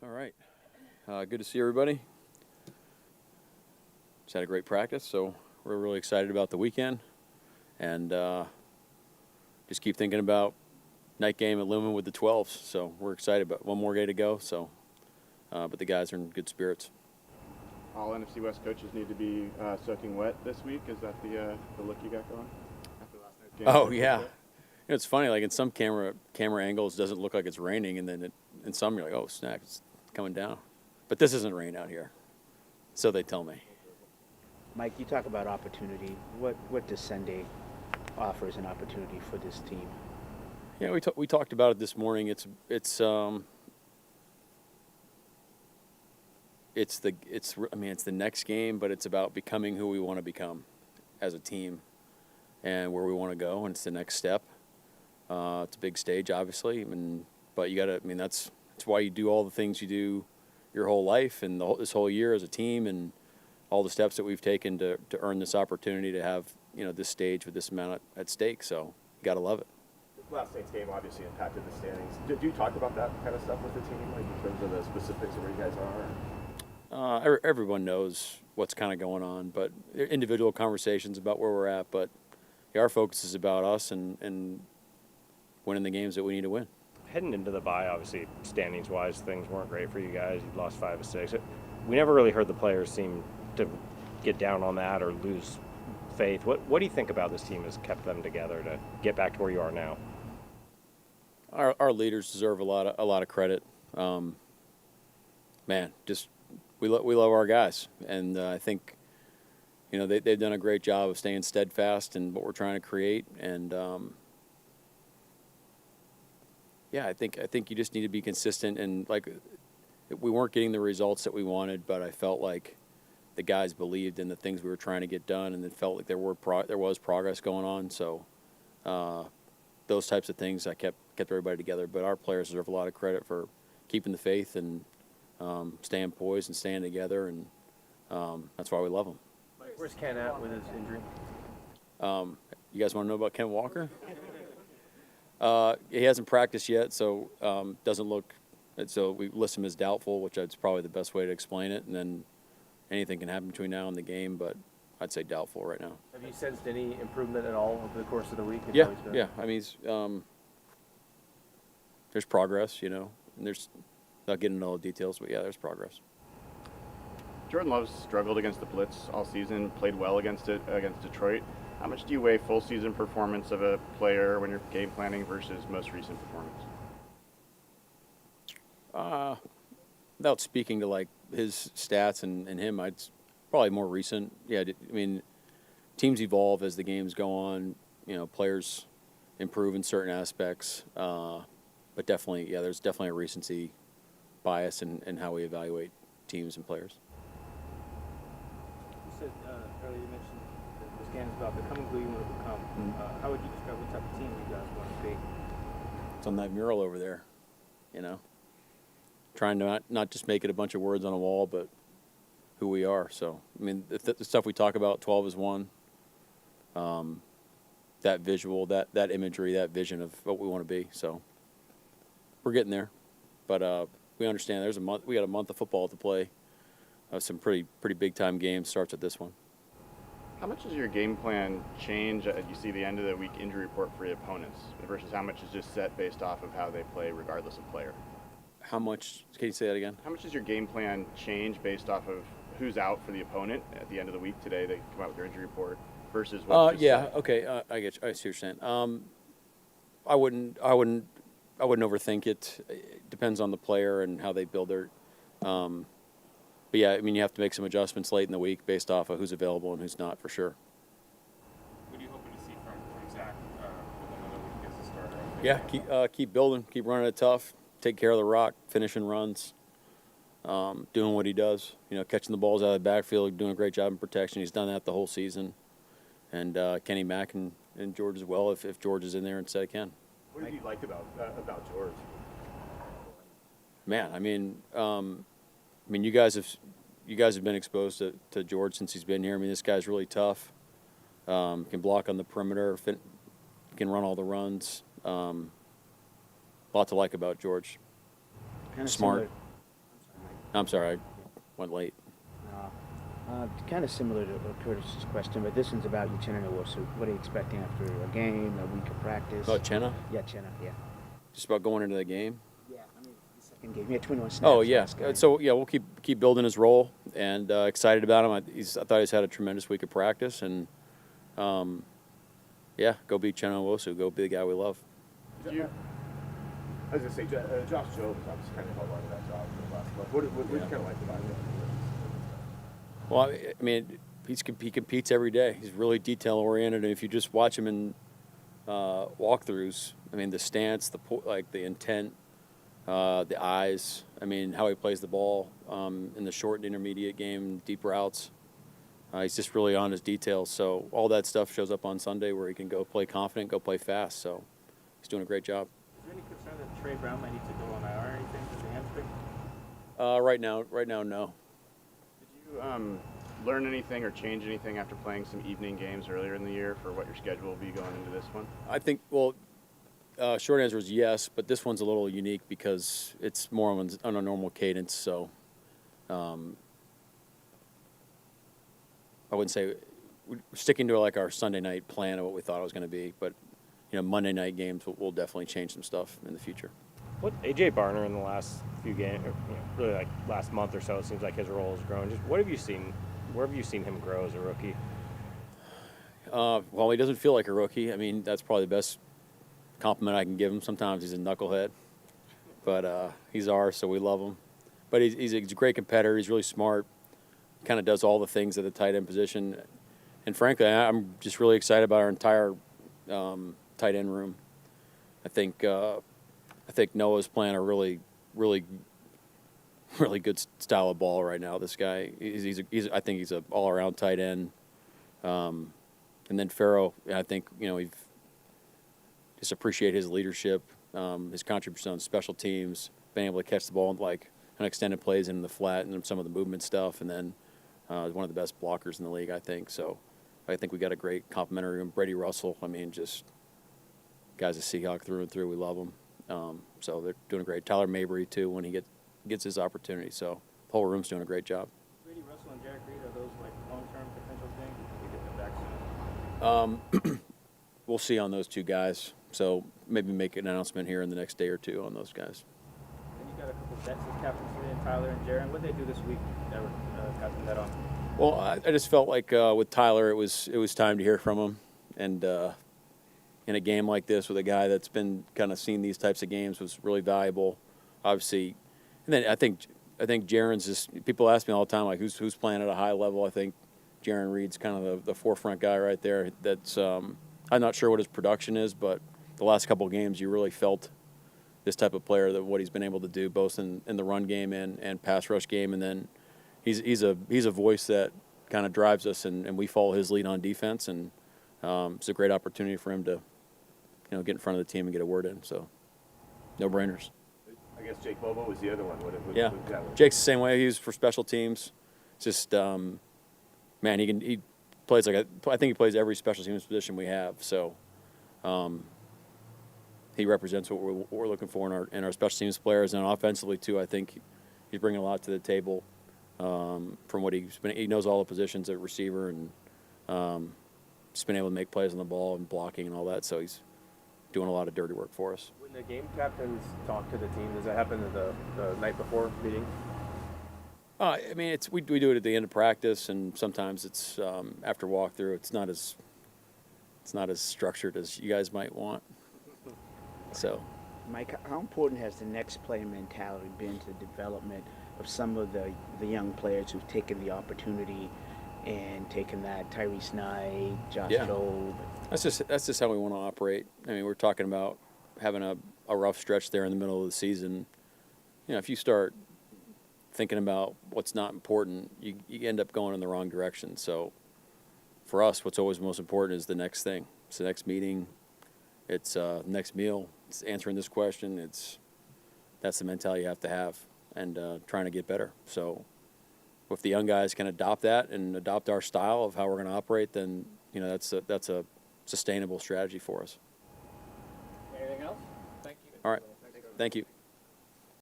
All right. Good to see everybody. Just had a great practice, so we're really excited about the weekend. And just keep thinking about night game at Lumen with the 12s. So we're excited about one more day to go. So, but the guys are in good spirits. All NFC West coaches need to be soaking wet this week. Is that the look you got going after last night's game? Oh, yeah. It's funny, like in some camera angles, it doesn't look like it's raining, and then in some you're like, oh, snap, it's coming down. But this isn't rain out here, so they tell me. Mike, you talk about opportunity. What does Sunday offer as an opportunity for this team? Yeah, we talked about it this morning. It's the next game, but it's about becoming who we want to become as a team and where we want to go, and it's the next step. It's a big stage, obviously, but you got to. That's why you do all the things you do your whole life and this whole year as a team, and all the steps that we've taken to earn this opportunity to have this stage with this amount at stake. So you got to love it. Last night's game obviously impacted the standings. Did you talk about that kind of stuff with the team, like in terms of the specifics of where you guys are? Everyone knows what's kind of going on, but individual conversations about where we're at. But our focus is about us and winning the games that we need to win. Heading into the bye, obviously, standings-wise, things weren't great for you guys. You lost 5 of 6. We never really heard the players seem to get down on that or lose faith. What do you think about this team has kept them together to get back to where you are now? Our leaders deserve a lot of credit. We love our guys, and I think they've done a great job of staying steadfast in what we're trying to create. And I think you just need to be consistent. And like, we weren't getting the results that we wanted, but I felt like the guys believed in the things we were trying to get done, and it felt like there was progress going on. So those types of things, I kept everybody together. But our players deserve a lot of credit for keeping the faith and staying poised and staying together, and that's why we love them. Where's Ken at with his injury? You guys want to know about Kenneth Walker? He hasn't practiced yet, so doesn't look. So we list him as doubtful, which is probably the best way to explain it. And then anything can happen between now and the game, but I'd say doubtful right now. Have you sensed any improvement at all over the course of the week? Yeah. There's progress, and there's not getting into all the details, but yeah, there's progress. Jordan Love's struggled against the blitz all season, played well against Detroit. How much do you weigh full season performance of a player when you're game planning versus most recent performance? Without speaking to like his stats and him, I'd probably more recent. Yeah, teams evolve as the games go on. Players improve in certain aspects, but definitely, there's definitely a recency bias in how we evaluate teams and players. You said earlier, you mentioned this game is about becoming who you want to become. How would you describe what type of team you guys want to be? It's on that mural over there, trying to not just make it a bunch of words on a wall, but who we are. So, the stuff we talk about, 12 is one. That visual, that imagery, that vision of what we want to be. So, we're getting there, but we understand there's a month. We got a month of football to play. Some pretty big time games. Starts with this one. How much does your game plan change as you see the end of the week injury report for your opponents versus how much is just set based off of how they play regardless of player? How much? Can you say that again? How much does your game plan change based off of who's out for the opponent at the end of the week today? They come out with their injury report versus what's set? Okay. I get you. I see what you're saying. I wouldn't overthink it. It depends on the player and how they build their. But yeah, you have to make some adjustments late in the week based off of who's available and who's not, for sure. What are you hoping to see from Zach with another week as a starter? Yeah, keep building, keep running it tough, take care of the rock, finishing runs, doing what he does. Catching the balls out of the backfield, doing a great job in protection. He's done that the whole season. And Kenny Mack and George as well, if George is in there instead of Ken. What have you liked about George? Man, you guys have been exposed to George since he's been here. This guy's really tough. Can block on the perimeter, can run all the runs. A lot to like about George. Kind of Smart. I'm sorry, I went late. Kind of similar to Curtis's question, but this one's about Uchenna Nwosu. What are you expecting after a game, a week of practice? About Chenna? Yeah, Chenna, yeah. Just about going into the game. Yeah, I mean, the second game. He had 21 snaps. Oh yeah. last game. So yeah, we'll keep building his role, and excited about him. I thought he's had a tremendous week of practice, and yeah, go beat Chenna Nwosu. Go be the guy we love. I was gonna say, Josh Jones obviously kind of held on to that job for the last month. What did you kind of like about him? Well, I mean, he competes every day. He's really detail oriented, and if you just watch him in walkthroughs, I mean, the stance, the intent, the eyes. I mean, how he plays the ball in the short and intermediate game, deep routes. He's just really on his details. So all that stuff shows up on Sunday where he can go play confident, go play fast. So he's doing a great job. Is there any concern that Trey Brown might need to go on IR or anything for the hamstring? Right now, no. Did you learn anything or change anything after playing some evening games earlier in the year for what your schedule will be going into this one? I think, short answer is yes, but this one's a little unique because it's more on a normal cadence. So I wouldn't say we're sticking to like our Sunday night plan of what we thought it was going to be, but Monday night games will definitely change some stuff in the future. What AJ Barner in the last few games, really like last month or so, it seems like his role has grown. Just what have you seen? Where have you seen him grow as a rookie? Well, he doesn't feel like a rookie. I mean, that's probably the best compliment I can give him. Sometimes he's a knucklehead, but he's ours, so we love him. But he's a great competitor. He's really smart. Kind of does all the things at the tight end position. And frankly, I'm just really excited about our entire tight end room. I think Noah's playing a really, really, really good style of ball right now. This guy, I think he's an all-around tight end. And then Farrow, I think we've just appreciate his leadership, his contribution on special teams, being able to catch the ball like on extended plays in the flat and some of the movement stuff, and then one of the best blockers in the league, I think. So I think we got a great complimentary. Brady Russell, I mean, just guy's a Seahawk through and through. We love him. So they're doing great. Tyler Mabry too when he gets his opportunity. So the whole room's doing a great job. Brady Russell and Jarran Reed, are those like long-term potential things? We get them back soon. We'll see on those two guys. So maybe make an announcement here in the next day or two on those guys. And you got a couple of vets as captains today, Tyler and Jarran. What did they do this week that got them that on? Well, I just felt like with Tyler, it was time to hear from him, and in a game like this with a guy that's been kind of seen these types of games was really valuable, obviously. And then I think Jarran's just, people ask me all the time like who's playing at a high level. I think Jarran Reed's kind of the forefront guy right there. That's I'm not sure what his production is, but the last couple of games you really felt this type of player, that what he's been able to do both in the run game and pass rush game, and then he's a voice that kind of drives us, and we follow his lead on defense, and it's a great opportunity for him to get in front of the team and get a word in. So no brainers. I guess Jake Bobo was the other one. Yeah, Jake's the same way. He's for special teams. Just man, he plays I think he plays every special teams position we have. So he represents what we're looking for in our special teams players, and offensively too. I think he's bringing a lot to the table from what he knows all the positions at receiver, and just been able to make plays on the ball and blocking and all that. So he's doing a lot of dirty work for us. When the game captains talk to the team, does that happen the night before meeting? I mean, we do it at the end of practice, and sometimes it's after walkthrough. It's not as structured as you guys might want. So, Mike, how important has the next play mentality been to the development of some of the young players who've taken the opportunity and taken that? Tyrese Knight, Josh Jobe. That's just how we want to operate. I mean, we're talking about having a rough stretch there in the middle of the season. If you start thinking about what's not important, you end up going in the wrong direction. So for us, what's always most important is the next thing. It's the next meeting. It's next meal. It's answering this question. That's the mentality you have to have, and trying to get better. So if the young guys can adopt that and adopt our style of how we're going to operate, then that's a sustainable strategy for us. Anything else? Thank you. All right. Thank you.